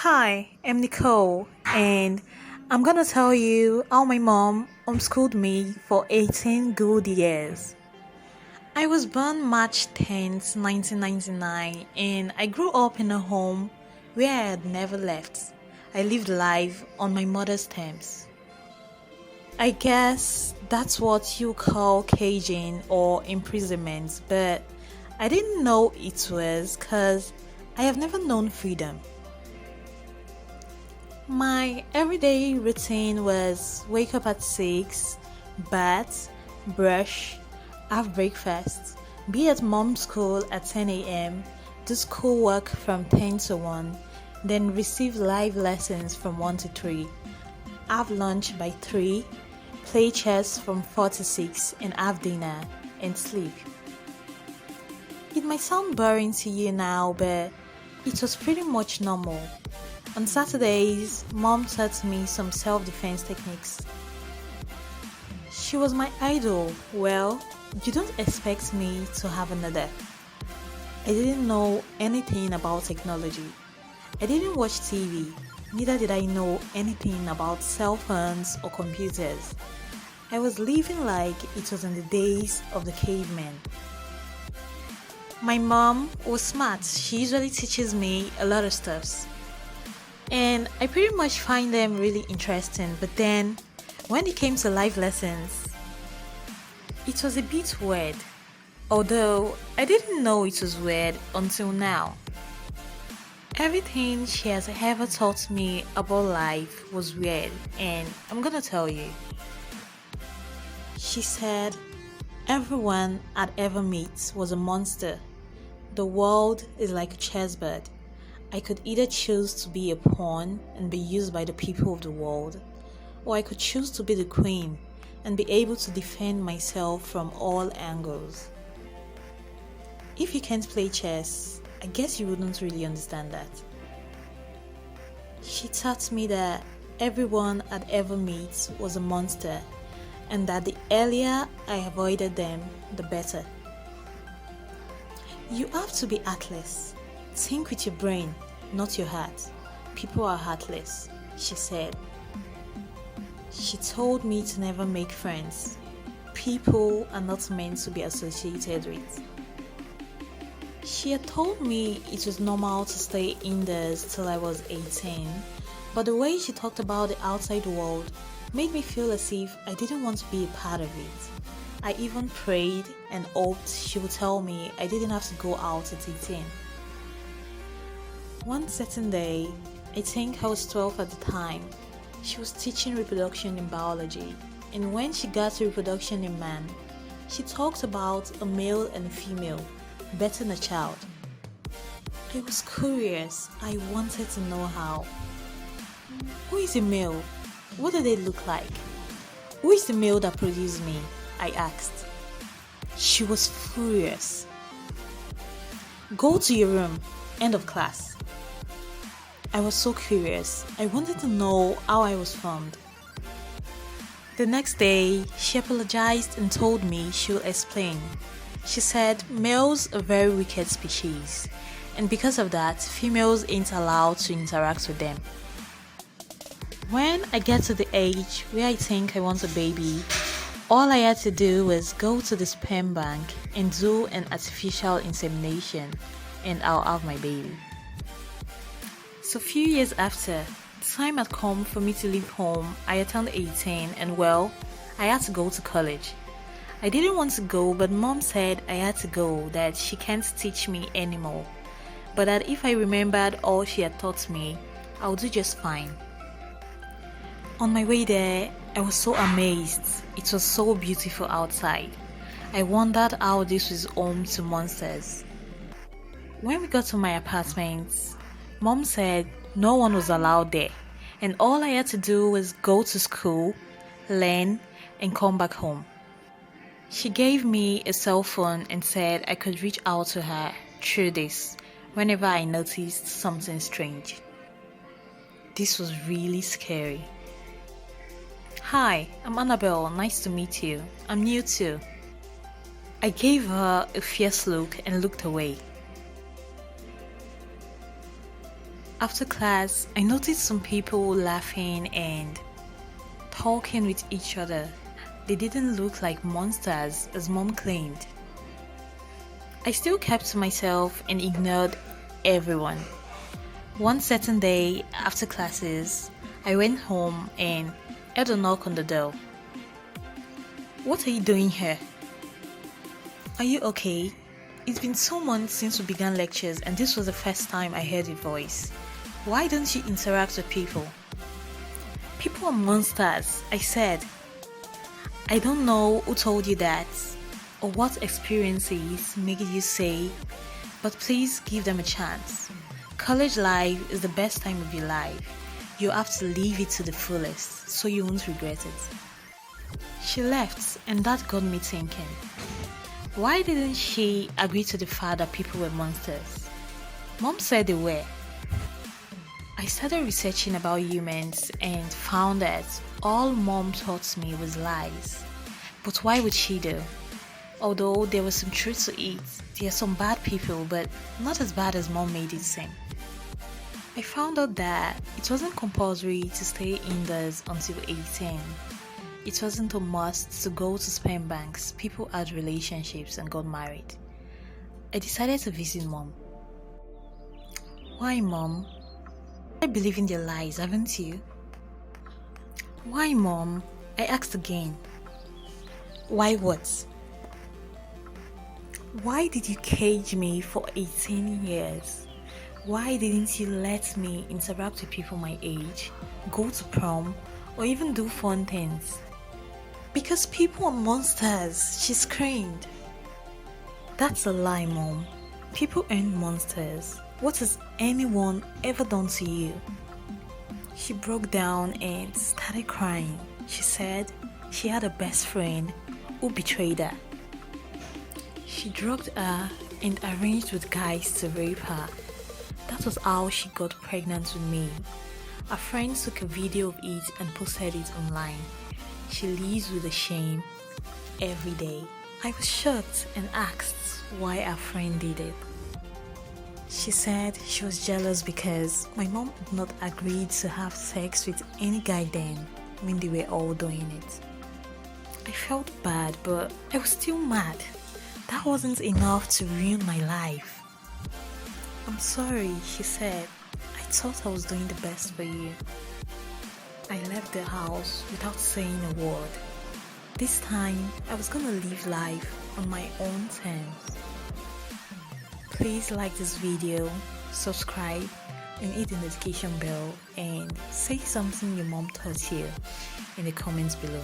Hi, I'm Nicole, and I'm gonna tell you how my mom homeschooled me for 18 good years. I was born March 10th, 1999, and I grew up in a home where I had never left. I lived life on my mother's terms. I guess that's what you call caging or imprisonment, but I didn't know it was because I have never known freedom. My everyday routine was wake up at 6, bath, brush, have breakfast, be at mom's school at 10 a.m., do schoolwork from 10 to 1, then receive live lessons from 1 to 3, have lunch by 3, play chess from 4 to 6, and have dinner and sleep. It might sound boring to you now, but it was pretty much normal. On Saturdays, mom taught me some self-defense techniques. She was my idol. Well, you don't expect me to have another. I didn't know anything about technology. I didn't watch TV. Neither did I know anything about cell phones or computers. I was living like it was in the days of the cavemen. My mom was smart. She usually teaches me a lot of stuff. And I pretty much find them really interesting, but then when it came to live lessons, it was a bit weird. Although I didn't know it was weird until now. Everything she has ever taught me about life was weird, and I'm gonna tell you. She said everyone I'd ever meet was a monster. The world is like a chessboard. I could either choose to be a pawn and be used by the people of the world, or I could choose to be the queen and be able to defend myself from all angles. If you can't play chess, I guess you wouldn't really understand that. She taught me that everyone I'd ever meet was a monster, and that the earlier I avoided them, the better. You have to be heartless. Think with your brain, not your heart. People are heartless, she said. She told me to never make friends. People are not meant to be associated with. She had told me it was normal to stay indoors till I was 18, but the way she talked about the outside world made me feel as if I didn't want to be a part of it. I even prayed and hoped she would tell me I didn't have to go out at 18. One certain day, I think I was 12 at the time, she was teaching reproduction in biology, and when she got to reproduction in man, she talked about a male and a female birthing a child. I was curious. I wanted to know how. Who is a male? What do they look like? Who is the male that produced me? I asked. She was furious. Go to your room. End of class. I was so curious. I wanted to know how I was formed. The next day, she apologized and told me she would explain. She said males are very wicked species, and because of that, females ain't allowed to interact with them. When I get to the age where I think I want a baby, all I had to do was go to the sperm bank and do an artificial insemination, and I'll have my baby. So a few years after, the time had come for me to leave home. I had turned 18 and well, I had to go to college. I didn't want to go, but mom said I had to go, that she can't teach me anymore, but that if I remembered all she had taught me, I would do just fine. On my way there, I was so amazed. It was so beautiful outside. I wondered how this was home to monsters. When we got to my apartment, mom said no one was allowed there, and all I had to do was go to school, learn, and come back home. She gave me a cell phone and said I could reach out to her through this whenever I noticed something strange. This was really scary. Hi, I'm Annabelle. Nice to meet you. I'm new too. I gave her a fierce look and looked away. After class, I noticed some people laughing and talking with each other. They didn't look like monsters as mom claimed. I still kept to myself and ignored everyone. One certain day after classes, I went home and heard a knock on the door. "What are you doing here? Are you okay? It's been so months since we began lectures and this was the first time I heard your voice. Why don't you interact with people?" "People are monsters," I said. "I don't know who told you that or what experiences made you say, but please give them a chance. College life is the best time of your life. You have to live it to the fullest so you won't regret it." She left, and that got me thinking. Why didn't she agree to the fact that people were monsters? Mom said they were. I started researching about humans and found that all mom taught me was lies. But why would she do? Although there was some truth to it, there are some bad people, but not as bad as mom made it seem. I found out that it wasn't compulsory to stay indoors until 18. It wasn't a must to go to sperm banks. People had relationships and got married. I decided to visit mom. "Why, mom? I believe in their lies, haven't you?" "Why, mom?" I asked again. "Why what? Why did you cage me for 18 years? Why didn't you let me interact with people my age, go to prom, or even do fun things?" "Because people are monsters," she screamed. "That's a lie, mom. People aren't monsters. What has anyone ever done to you?" She broke down and started crying. She said she had a best friend who betrayed her. She drugged her and arranged with guys to rape her. That was how she got pregnant with me. Her friends took a video of it and posted it online. She lives with the shame every day. I was shocked and asked why her friend did it. She said she was jealous because my mom had not agreed to have sex with any guy then when they were all doing it. I felt bad, but I was still mad. That wasn't enough to ruin my life. "I'm sorry," she said. "I thought I was doing the best for you." I left the house without saying a word. This time, I was gonna live life on my own terms. Please like this video, subscribe, and hit the notification bell, and say something your mom taught you in the comments below.